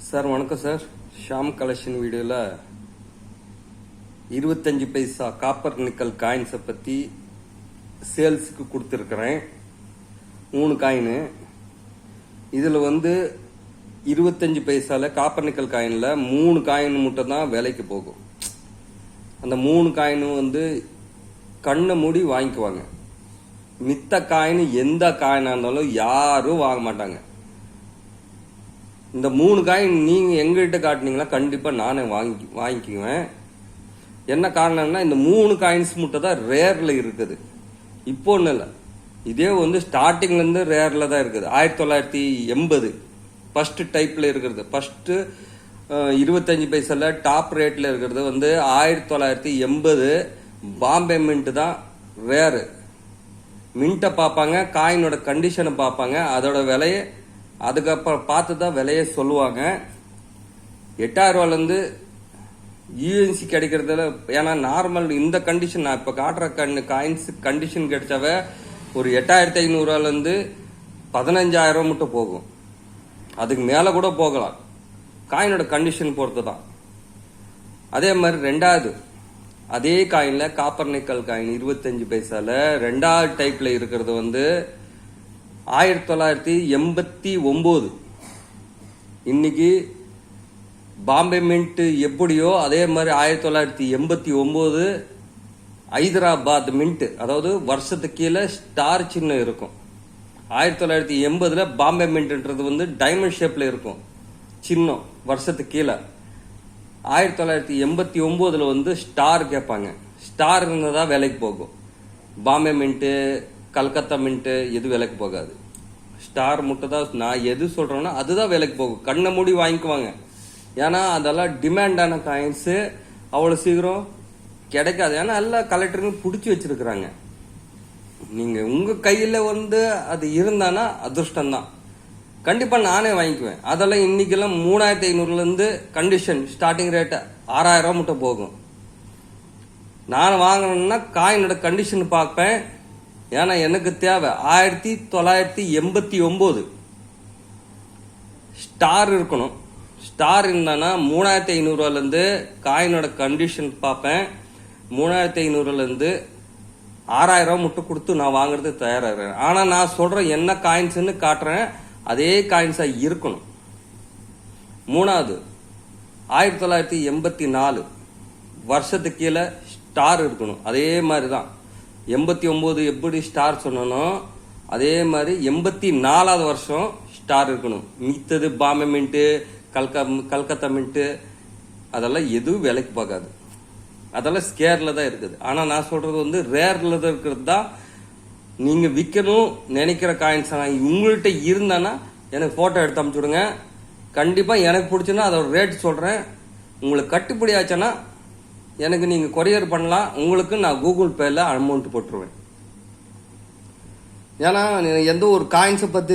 Sir வணக்கம் sir. Sham collection வீடியோவில் 25 பைசா copper nickel காயின்ஸை பற்றி சேல்ஸுக்கு கொடுத்துருக்குறேன். 3 காயின். இதில் 25 பைசாவில் காப்பர் நிக்கல் காயினில் 3 காயின் மட்டும் தான் விலைக்கு போகும். அந்த 3 காயினும் கண்ணை மூடி வாங்கிக்குவாங்க. மித்த காயின் எந்த காயினாக இருந்தாலும் யாரும் வாங்க மாட்டாங்க. இந்த 3 காயின் நீங்கள் எங்கள்கிட்ட காட்டினீங்கன்னா கண்டிப்பாக நானே வாங்கிக்குவேன். என்ன காரணம்னா இந்த 3 காயின்ஸ் மட்டும் தான் ரேரில் இருக்குது. இப்போ ஒன்றும் இல்லை, இதே ஸ்டார்டிங்லேருந்து ரேரில் தான் இருக்குது. 1980 ஃபஸ்ட்டு டைப்பில் இருக்கிறது. ஃபஸ்ட்டு 25 பைசாவில் டாப் ரேட்டில் இருக்கிறது 1980 பாம்பே மின்ட்டு தான் ரேரு. மின்ட்டை பார்ப்பாங்க, காயினோட கண்டிஷனை பார்ப்பாங்க, அதோட விலையை அதுக்கப்புறம் பார்த்து தான் விலையை சொல்லுவாங்க. 8000 ரூபாலேருந்து யூஎன்சி கிடைக்கிறதுல, ஏன்னா நார்மல் இந்த கண்டிஷன் நான் இப்போ காட்டுற காயின்ஸ் கண்டிஷன் கிடைச்சாவே ஒரு 8500 ரூபாலேருந்து 15000 ரூபா மட்டும் போகும். அதுக்கு மேலே கூட போகலாம், காயினோட கண்டிஷன் பொறுத்து தான். அதே மாதிரி ரெண்டாவது அதே காயினில் காப்பர் நிக்கல் காயின் 25 பைசாவில் ரெண்டாவது டைப்பில் இருக்கிறது 1989. இன்னைக்கு பாம்பே மின்ட் எப்படியோ அதே மாதிரி 1989 ஹைதராபாத் மின்ட், அதாவது வருஷத்துக்கு கீழே ஸ்டார் சின்னம் இருக்கும். 1980 பாம்பே மின்ட்ன்றது டைமண்ட் ஷேப்ல இருக்கும் சின்னம் வருஷத்துக்கு கீழே. 1989 ஸ்டார் கேட்பாங்க. ஸ்டார் இருந்ததா விலைக்கு போகும். பாம்பே மின்ட்டு, கல்கத்தா மின்ட்டு எது விலைக்கு போகாது. ஸ்டார் முட்டை தான் நான் எது சொல்றேன்னா அதுதான் விலைக்கு போகும். கண்ணை மூடி வாங்கிக்குவாங்க. ஏன்னா அதெல்லாம் டிமாண்டான காயின்ஸு, அவ்வளோ சீக்கிரம் கிடைக்காது. ஏன்னா எல்லாம் கலெக்டருங்க பிடிச்சி வச்சிருக்கிறாங்க. நீங்க உங்க கையில அது இருந்தானா அதிர்ஷ்டம்தான். கண்டிப்பா நானே வாங்கிக்குவேன். அதெல்லாம் இன்னைக்கெல்லாம் 3500 கண்டிஷன் ஸ்டார்டிங் ரேட்டு 6000 ரூபா மட்டும் போகும். நான் வாங்கணும்னா காயினோட கண்டிஷன் பார்ப்பேன். ஏன்னா எனக்கு தேவை 1989 ஸ்டார் இருக்கணும். ஸ்டார் இருந்தானா 3500 ரூபாலேருந்து காயினோட கண்டிஷன் பார்ப்பேன். 3500 ரூபாலேருந்து 6000 ரூபா மட்டும் கொடுத்து நான் வாங்குறது தயாராகிறேன். ஆனால் நான் சொல்கிறேன் என்ன காயின்ஸ்ன்னு காட்டுறேன், அதே காயின்ஸாக இருக்கணும். மூணாவது 1984 வருஷத்துக்கு கீழே ஸ்டார் இருக்கணும். அதே மாதிரி தான் 89 எப்படி ஸ்டார் சொன்னனோ அதே மாதிரி 84வது வருஷம் ஸ்டார் இருக்கணும். மித்தது பாம்பே மின்ட்டு, கல்கத்தா மின்ட்டு அதெல்லாம் எதுவும் விலைக்கு பார்க்காது. அதெல்லாம் ஸ்கேர்ல தான் இருக்குது. ஆனால் நான் சொல்றது ரேர்ல தான் இருக்கிறது தான் நீங்க விற்கணும் நினைக்கிற காயின்ஸ். உங்கள்கிட்ட இருந்தானா எனக்கு போட்டோ எடுத்து அனுப்பிச்சுடுங்க. கண்டிப்பா எனக்கு பிடிச்சுன்னா அதோட ரேட் சொல்றேன். உங்களுக்கு கட்டுப்படி ஆச்சுன்னா எனக்கு நீங்க கொரியர் பண்ணலாம். உங்களுக்கு நான் கூகுள் பேல அமௌண்ட் போட்டுருவேன். ஏன்னா எந்த ஒரு காயின்ஸை பத்தி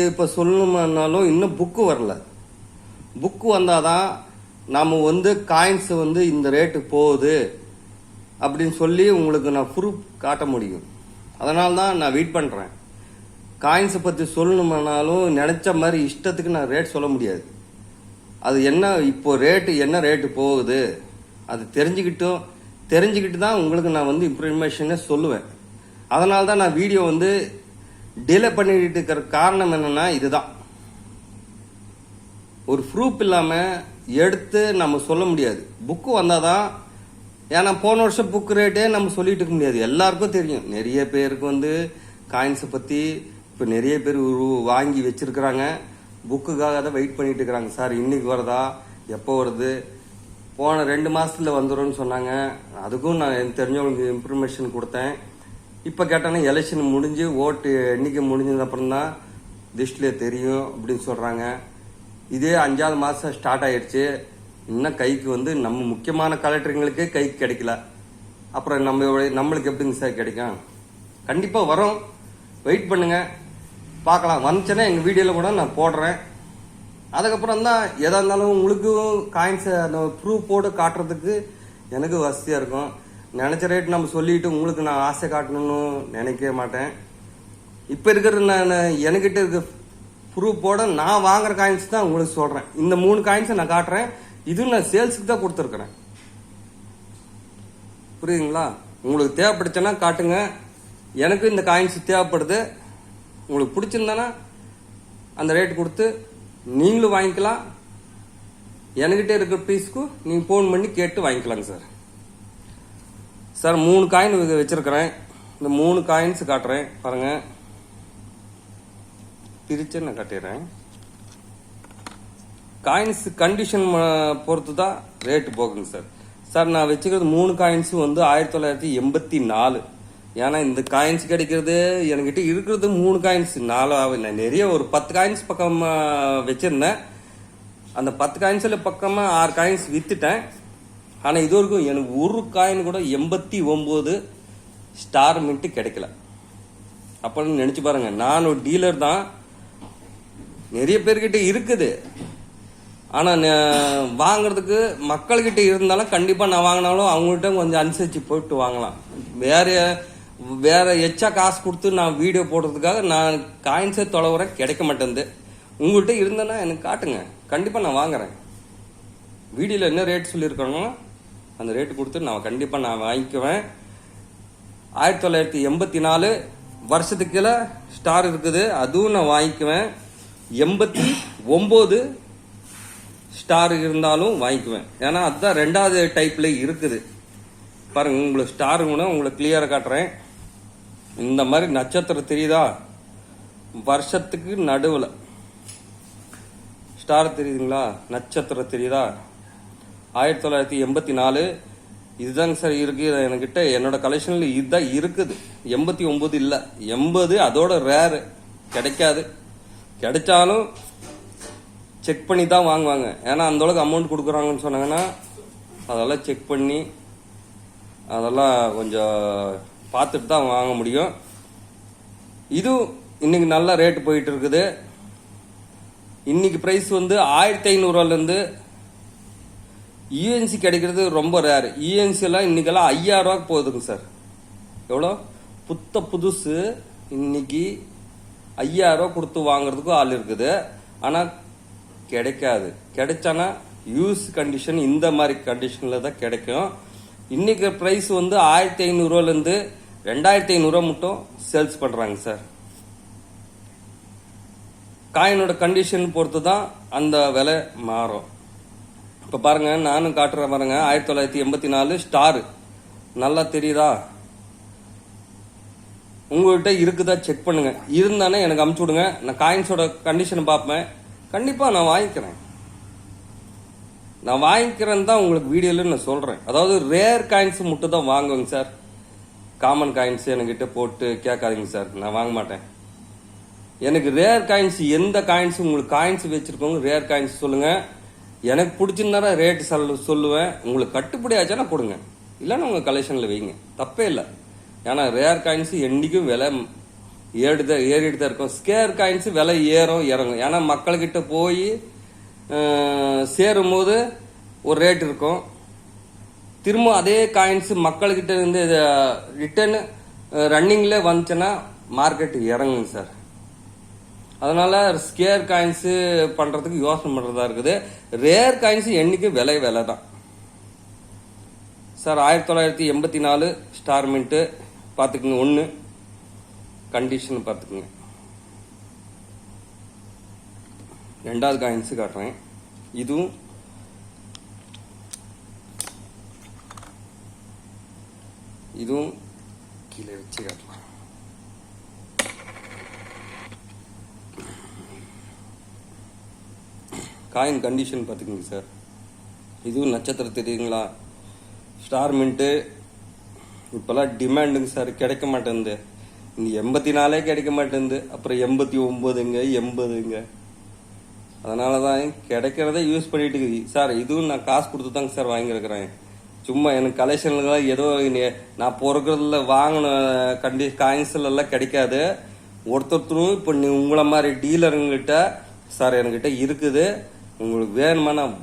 இப்ப சொல்லணும்னாலும் இன்னும் புக்கு வரல. புக்கு வந்தாதான் நாம காயின்ஸ் இந்த ரேட்டு போகுது அப்படின்னு சொல்லி உங்களுக்கு நான் ப்ரூஃப் காட்ட முடியும். அதனால தான் நான் வெயிட் பண்றேன். காயின்ஸை பத்தி சொல்லணும்னாலும் நினைச்ச மாதிரி இஷ்டத்துக்கு நான் ரேட் சொல்ல முடியாது. அது என்ன இப்போ ரேட்டு என்ன ரேட்டு போகுது அது தெரிஞ்சுக்கிட்டு தான் உங்களுக்கு நான் இன்ஃபர்மேஷனே சொல்லுவேன். அதனால தான் நான் வீடியோ டிலே பண்ணிட்டு இருக்கிற காரணம் என்னன்னா இதுதான். ஒரு ப்ரூஃப் இல்லாமல் எடுத்து நம்ம சொல்ல முடியாது. புக்கு வந்தாதான். ஏன்னா போன வருஷம் புக் ரேட்டே நம்ம சொல்லிட்டு இருக்க முடியாது. எல்லாருக்கும் தெரியும். நிறைய பேருக்கு காயின்ஸை பற்றி இப்போ நிறைய பேர் வாங்கி வச்சிருக்கிறாங்க. புக்குக்காக தான் வெயிட் பண்ணிட்டு இருக்கிறாங்க. சார் இன்னைக்கு வருதா, எப்போ வருது, போன 2 மாசத்துல வந்துடும் சொன்னாங்க. அதுக்கும் நான் எனக்கு தெரிஞ்சவங்களுக்கு இன்ஃபர்மேஷன் கொடுத்தேன். இப்போ கேட்டாங்கன்னா எலெக்ஷன் முடிஞ்சு ஓட்டு எண்ணிக்கை முடிஞ்சது அப்புறம் தான் லிஸ்ட்லேயே தெரியும் அப்படின்னு சொல்றாங்க. இதே 5வது மாசம் ஸ்டார்ட் ஆயிடுச்சு. இன்னும் கைக்கு நம்ம முக்கியமான கலெக்டருங்களுக்கே கைக்கு கிடைக்கல. அப்புறம் நம்மளுக்கு எப்படிங்க சார் கிடைக்கும்? கண்டிப்பா வரும். வெயிட் பண்ணுங்க, பார்க்கலாம். வந்துச்சுன்னா எங்க வீடியோல கூட நான் போடுறேன். அதுக்கப்புறம் தான் எதா இருந்தாலும் உங்களுக்கும் காயின்ஸை அந்த ப்ரூஃபோடு காட்டுறதுக்கு எனக்கு வசதியாக இருக்கும். நினச்ச ரேட் நம்ம சொல்லிட்டு உங்களுக்கு நான் ஆசை காட்டணும்னு நினைக்கவே மாட்டேன். இப்போ இருக்கிற நான் என்கிட்ட இருக்க ப்ரூஃபோட நான் வாங்குற காயின்ஸ் தான் உங்களுக்கு சொல்றேன். இந்த 3 காயின்ஸை நான் காட்டுறேன். இது நான் சேல்ஸுக்கு தான் கொடுத்துருக்கிறேன். புரியுதுங்களா? உங்களுக்கு தேவைப்படுச்சுன்னா காட்டுங்க. எனக்கு இந்த காயின்ஸ் தேவைப்படுது. உங்களுக்கு பிடிச்சிருந்தானா அந்த ரேட் கொடுத்து நீங்களும் வாங்கிக்கலாம். என்கிட்ட இருக்கிற பீஸ்க்கு நீங்க போன் பண்ணி கேட்டு வாங்கிக்கலாங்க சார். சார் 3 காயின் வச்சிருக்கிறேன். இந்த 3 காயின்ஸ் காட்டுறேன் பாருங்க. பிரிச்சு நான் காட்டிடுறேன். காயின்ஸ் கண்டிஷன் பொறுத்து தான் ரேட்டு போகுங்க சார். சார் நான் வச்சுக்கிறது 3 காயின்ஸ் வந்து 1984. ஏன்னா இந்த காயின்ஸ் கிடைக்கிறது என்கிட்ட இருக்கிறது 3 காயின்ஸ். 4 நான் நிறைய ஒரு 10 காயின்ஸ் பக்கம் வச்சிருந்தேன். அந்த 10 காயின்ஸ்ல பக்கமா 6 காயின்ஸ் வித்துட்டேன். ஆனா இது வரைக்கும் எனக்கு ஒரு காயின் கூட 89 ஸ்டார் மின்ட் கிடைக்கல. அப்படின்னு நினைச்சு பாருங்க. நான் ஒரு டீலர் தான். நிறைய பேர்கிட்ட இருக்குது. ஆனா வாங்குறதுக்கு மக்கள்கிட்ட இருந்தாலும் கண்டிப்பா நான் வாங்கினாலும் அவங்கள்ட்ட கொஞ்சம் அனுசரிச்சு போயிட்டு வாங்கலாம். வேற எச்சா காசு கொடுத்து நான் வீடியோ போடுறதுக்காக நான் காயின்ஸே தொலைவுறேன். கிடைக்க மாட்டேங்குது. உங்கள்கிட்ட இருந்தேன்னா எனக்கு காட்டுங்க. கண்டிப்பா நான் வாங்குறேன். வீடியோல என்ன ரேட் சொல்லியிருக்கணும் அந்த ரேட்டு கொடுத்து நான் கண்டிப்பா நான் வாங்கிக்குவேன். 1984 வருஷத்துக்கு கீழே ஸ்டார் இருக்குது. அதுவும் நான் வாங்கிக்குவேன். 89 ஸ்டார் இருந்தாலும் வாங்கிக்குவேன். ஏன்னா அதுதான் 2வது டைப்ல இருக்குது. பாருங்க உங்களுக்கு ஸ்டார் கூட உங்களுக்கு கிளியரா காட்டுறேன். இந்த மாதிரி நட்சத்திரம் தெரியுதா? வருஷத்துக்கு நடுவில் ஸ்டார் தெரியுதுங்களா? நட்சத்திரம் தெரியுதா? 1984 இதுதாங்க சார் இருக்கு என்கிட்ட. என்னோட கலெக்ஷன்ல இதுதான் இருக்குது. 89 இல்ல. 80 அதோட ரேர். கிடைக்காது. கிடைச்சாலும் செக் பண்ணி தான் வாங்குவாங்க. ஏன்னா அந்த அளவுக்கு அமௌண்ட் கொடுக்குறாங்கன்னு சொன்னாங்கன்னா அதெல்லாம் செக் பண்ணி அதெல்லாம் கொஞ்சம் பார்த்துட்டு தான் வாங்க முடியும். இது இன்னைக்கு நல்ல ரேட் போயிட்டு இருக்குது. இன்னைக்கு பிரைஸ் வந்து 1500 யூஎன்சி கிடைக்கிறது ரொம்ப ரேர். யூஎன்சி எல்லாம் இன்னைக்கெல்லாம் 5000 ரூபாய்க்கு போகுதுங்க சார். எவ்வளோ புதுசு இன்னைக்கு 5000 ரூபா கொடுத்து வாங்குறதுக்கு ஆள் இருக்குது. ஆனா கிடைக்காது. கிடைச்சானா யூஸ் கண்டிஷன் இந்த மாதிரி கண்டிஷன்ல தான் கிடைக்கும். இன்னைக்கு பிரைஸ் வந்து 1500 2500 மட்டும் சேல்ஸ் பண்றாங்க சார். காயினோட கண்டிஷன் பொறுத்து தான் அந்த விலை மாறும். இப்ப பாருங்க நானும் காட்டுறேன் பாருங்க. 1984 ஸ்டார் நல்லா தெரியுதா? உங்கள்கிட்ட இருக்குதா செக் பண்ணுங்க. இருந்தானே எனக்கு அமுச்சு விடுங்க. நான் காயின்ஸோட கண்டிஷன் பார்ப்பேன். கண்டிப்பா நான் வாங்கிக்கிறேன். நான் வாங்கிக்கிறேன்னு தான் உங்களுக்கு வீடியோல நான் சொல்றேன். அதாவது ரேர் காயின்ஸ் மட்டும் தான் வாங்குவேங்க சார். காமன் காயின்ஸ் என்கிட்ட போட்டு கேட்காதீங்க சார். நான் வாங்க மாட்டேன். எனக்கு ரேர் காயின்ஸ் எந்த காயின்ஸ் உங்களுக்கு காயின்ஸ் வச்சிருக்கோங்க ரேர் காயின்ஸ் சொல்லுங்க. எனக்கு பிடிச்சிருந்தா ரேட் சொல்லுவேன். உங்களுக்கு கட்டுப்படி ஆச்சானா கொடுங்க. இல்லைன்னா உங்க கலெக்ஷன்ல வைங்க. தப்பே இல்லை. ஏன்னா ரேர் காயின்ஸ் என்னைக்கும் விலை ஏறிட்டு தான் இருக்கும். ஸ்கேர் காயின்ஸ் விலை ஏறும் இறங்கும். ஏன்னா மக்கள்கிட்ட போய் சேரும் போது ஒரு ரேட் இருக்கும். திரும்ப அதே காயின்ஸ் மக்கள்கிட்ட இருந்து ரிட்டர்ன் ரன்னிங்ல வந்துச்சுன்னா மார்க்கெட் இறங்குங்க சார். அதனால ஸ்கேர் காயின்ஸ் பண்றதுக்கு யோசனை பண்றதா இருக்குது. ரேர் காயின்ஸ் என்னைக்கு விலை தான் சார். 1984 ஸ்டார் மின்ட் பாத்துக்குங்க. 1 கண்டிஷன் பாத்துக்குங்க. 2வது காயின்ஸ் காட்டுறேன். இதுவும் கீழே வச்சு காட்டலாம். காயின் கண்டிஷன் பாத்துக்கோங்க சார். இதுவும் நட்சத்திரம் தெரியுங்களா? ஸ்டார் மின்ட் இப்பெல்லாம் டிமாண்டுங்க சார். கிடைக்க மாட்டேங்குது. 84 கிடைக்க மாட்டேங்குது. அப்புறம் 89ங்க 80ங்க. அதனாலதான் கிடைக்கிறத யூஸ் பண்ணிட்டு சார். இதுவும் நான் காசு கொடுத்து தாங்க சார் வாங்கியிருக்கிறேன். சும்மா எனக்கு கலெக்ஷன்ல ஏதோ நான் பொறுக்கிறதுல வாங்கின காயின்ஸ்ல எல்லாம் கிடைக்காது. ஒருத்தரும் இப்ப உங்களை மாதிரி டீலருங்கிட்ட சார் என்கிட்ட இருக்குது, உங்களுக்கு வேணுமா நான்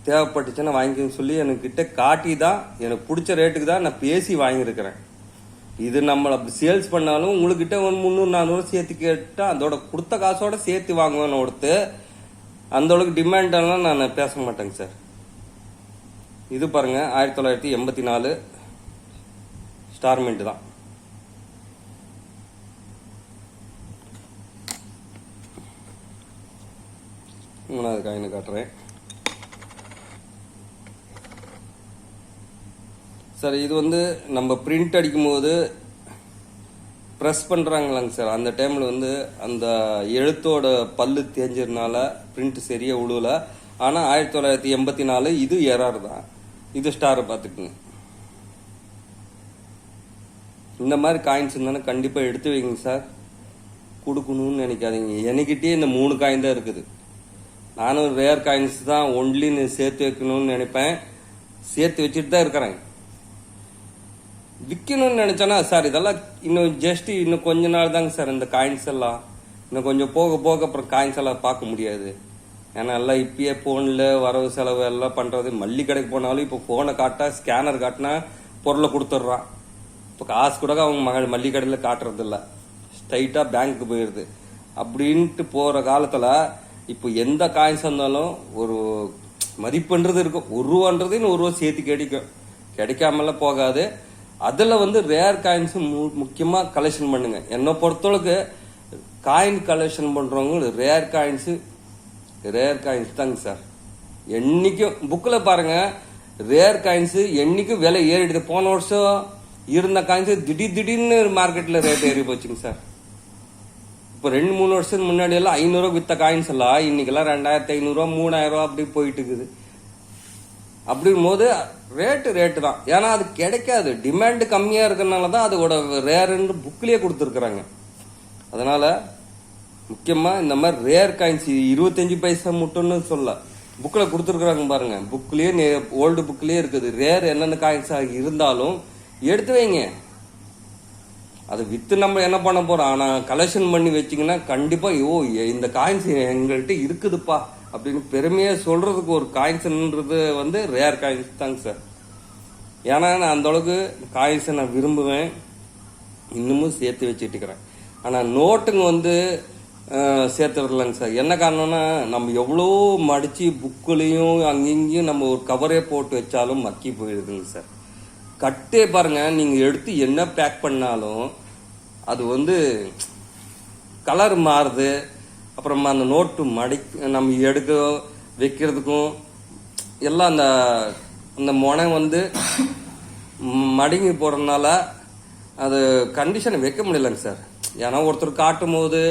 தேவைப்பட்டுச்சுன்னா வாங்கிக்கன்னு சொல்லி என்கிட்ட காட்டி தான் எனக்கு பிடிச்ச ரேட்டுக்கு தான் நான் பேசி வாங்கியிருக்கிறேன். இது நம்ம அப்படி சேல்ஸ் பண்ணாலும் உங்ககிட்ட ஒரு 300-400 சேர்த்து கேட்டா அதோட கொடுத்த காசோட சேர்த்து வாங்குவேன்னு கொடுத்து அந்த அளவுக்கு டிமாண்ட் எல்லாம் நான் பேச மாட்டேங்க சார். இது பாருங்க 1984 ஸ்டார் மின்ட் தான். மூணாவது காயின்னு காட்டுறேன் சார். இது வந்து நம்ம பிரிண்ட் அடிக்கும் போது ப்ரெஸ் பண்ணுறாங்களாங்க சார். அந்த டைமில் வந்து அந்த எழுத்தோட பல்லு தேஞ்சதுனால பிரிண்ட் சரியாக உழுவல. ஆனால் 1984 இது எரர் தான். இது ஸ்டாரை பார்த்துக்குங்க. இந்த மாதிரி காயின்ஸ் இருந்தாலும் கண்டிப்பாக எடுத்து வைங்க சார். கொடுக்கணும்னு நினைக்காதீங்க. என்கிட்டயே இந்த 3 காயின் தான் இருக்குது. நானும் ரேர் காயின்ஸ் தான் ஒன்லின்னு சேர்த்து வைக்கணும்னு நினைப்பேன். சேர்த்து வச்சுட்டு தான் இருக்கிறேன். விற்கணும்னு நினைச்சேன்னா சார் இதெல்லாம் இன்னும் கொஞ்ச நாள் தாங்க சார். இந்த காயின்ஸ் எல்லாம் இன்னும் கொஞ்சம் போக போக அப்புறம் காயின்ஸ் எல்லாம் பார்க்க முடியாது. ஏன்னா எல்லாம் இப்பயே ஃபோனில் வரவு செலவு எல்லாம் பண்ணுறது. மல்லி கடைக்கு போனாலும் இப்போ ஃபோனை காட்டா ஸ்கேனர் காட்டினா பொருளை கொடுத்துட்றான். இப்போ காசு கூட அவங்க மல்லி கடையில் காட்டுறது இல்லை, ஸ்ட்ரைட்டாக பேங்க்கு போயிடுது. அப்படின்ட்டு போகிற காலத்தில் இப்போ எந்த காயின்ஸ் இருந்தாலும் ஒரு மதிப்புன்றது இருக்கும். 1 ரூபான்றது இன்னும் 1 ரூபா சேர்த்து கிடைக்காமலாம் போகாது. அதில் வந்து ரேர் காயின்ஸ் முக்கியமாக கலெக்ஷன் பண்ணுங்க. என்னை பொறுத்தளவுக்கு காயின் கலெக்ஷன் பண்ணுறவங்க ரேர் காயின்ஸ் தாங்க சார். என்னைக்கும் புக்கில் பாருங்க ரேர் காயின்ஸ் என்னைக்கும் விலை ஏறிடுது. போன வருஷம் இருந்த காயின்ஸ் திடீர்னு மார்க்கெட்டில் ரேட் ஏறி போச்சுங்க சார். இப்போ 2-3 வருஷத்துக்கு முன்னாடி எல்லாம் 500 வித்த காயின்ஸ் எல்லாம் இன்னைக்கெல்லாம் 2500 3000 அப்படி போயிட்டு இருக்குது. அப்படிங்கும் போது ரேட்டு தான். ஏன்னா அது கிடைக்காது. டிமாண்ட் கம்மியா இருக்கிறதுனால தான் அதோட ரேர்ன்னு புக்லயே கொடுத்துருக்குறாங்க. அதனால முக்கியமா இந்த மாதிரி ரேர் காயின்ஸ் 25 பைசா மட்டும்னு சொல்ல புக்கில் கொடுத்துருக்குறாங்க பாருங்க. புக்லயே ஓல்டு புக்லயே இருக்குது. ரேர் என்னென்ன காயின்ஸ் இருந்தாலும் எடுத்து வைங்க. அதை வித்து நம்ம என்ன பண்ண போறோம். ஆனா கலெக்ஷன் பண்ணி வச்சிங்கன்னா கண்டிப்பா இந்த காயின்ஸ் எங்கள்கிட்ட இருக்குதுப்பா அப்படின்னு பெருமையா சொல்றதுக்கு ஒரு காயின்ஸ்ன்றது வந்து ரேர் காயின்ஸ் தாங்க சார். ஏன்னா நான் அந்த அளவுக்கு காயின்ஸை நான் விரும்புவேன், இன்னமும் சேர்த்து வச்சுட்டு இருக்கிறேன். ஆனா நோட்டுங்க வந்து சேர்த்துறது இல்லைங்க சார். என்ன காரணம்னா நம்ம எவ்வளோ மடிச்சு புக்குலையும் அங்கேயும் நம்ம ஒரு கவரே போட்டு வச்சாலும் மக்கி போயிடுதுங்க சார். கட்டே பாருங்க, நீங்க எடுத்து என்ன பேக் பண்ணாலும் அது வந்து கலர் மாறுது. அப்புறமா அந்த நோட்டு நம்ம எடுக்க வைக்கிறதுக்கும் எல்லாம் அந்த முனை வந்து மடங்கி போறதுனால அது கண்டிஷனை வைக்க முடியலங்க சார். ஏன்னா ஒருத்தர் காட்டும் போது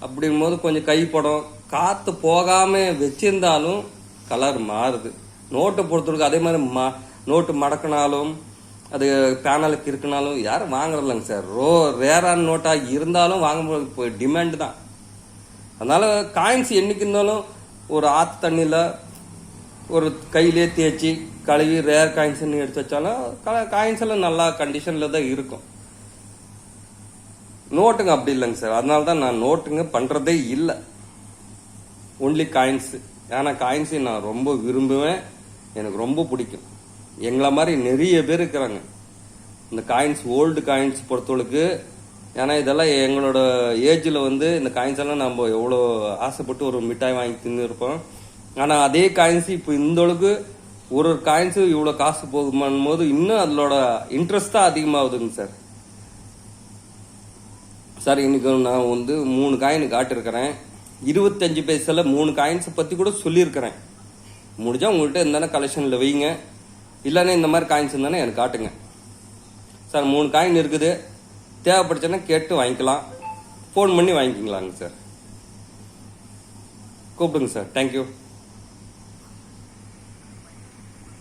அப்படிங்கும் போது கொஞ்சம் கைப்படும். காத்து போகாம வச்சிருந்தாலும் கலர் மாறுது. நோட்டை பொறுத்தவரைக்கும் அதே மாதிரி நோட்டு மடக்கினாலும் அது பேனலுக்கு இருக்குனாலும் யாரும் வாங்குறதில்லைங்க சார். ரேரான நோட்டா இருந்தாலும் வாங்க டிமாண்ட் தான். அதனால காயின்ஸ் என்னைக்கு இருந்தாலும் ஒரு ஆத்து தண்ணியில் ஒரு கையிலே தேய்ச்சி கழுவி ரேர் காயின்ஸ் எடுத்து வச்சாலும் காயின்ஸ் எல்லாம் நல்லா கண்டிஷன்ல தான் இருக்கும். நோட்டுங்க அப்படி இல்லைங்க சார். அதனால தான் நான் நோட்டுங்க பண்றதே இல்லை, ஒன்லி காயின்ஸ். ஏன்னா காயின்ஸ் நான் ரொம்ப விரும்புவேன், எனக்கு ரொம்ப பிடிக்கும். எங்களை மாதிரி நிறைய பேர் இருக்கிறாங்க இந்த காயின்ஸ், ஓல்டு காயின்ஸ் பொறுத்தவளுக்கு. ஏன்னா இதெல்லாம் எங்களோட ஏஜில் வந்து இந்த காயின்ஸ் எல்லாம் நம்ம எவ்வளோ ஆசைப்பட்டு ஒரு மிட்டாய் வாங்கி தின்னு இருப்போம். ஆனால் அதே காயின்ஸ் இப்போ இந்த அளவுக்கு ஒரு காயின்ஸு இவ்வளோ காசு போகுமான் போது இன்னும் அதோட இன்ட்ரெஸ்ட் தான் அதிகமாகுதுங்க சார். சார் இன்னைக்கு நான் வந்து 3 காயின் காட்டிருக்கிறேன். 25 பைசால 3 காயின்ஸை பற்றி கூட சொல்லியிருக்கிறேன். முடிஞ்சா உங்கள்கிட்ட இருந்தானே கலெக்ஷனில் வைங்க, இல்லைன்னா இந்த மாதிரி காயின்ஸ் இருந்தானே எனக்கு காட்டுங்க சார். 3 காயின் இருக்குது, தேவைப்படுச்சுன்னா கேட்டு வாங்கிக்கலாம், ஃபோன் பண்ணி வாங்கிக்கலாங்க சார். கூப்பிடுங்க சார். தேங்க்யூ.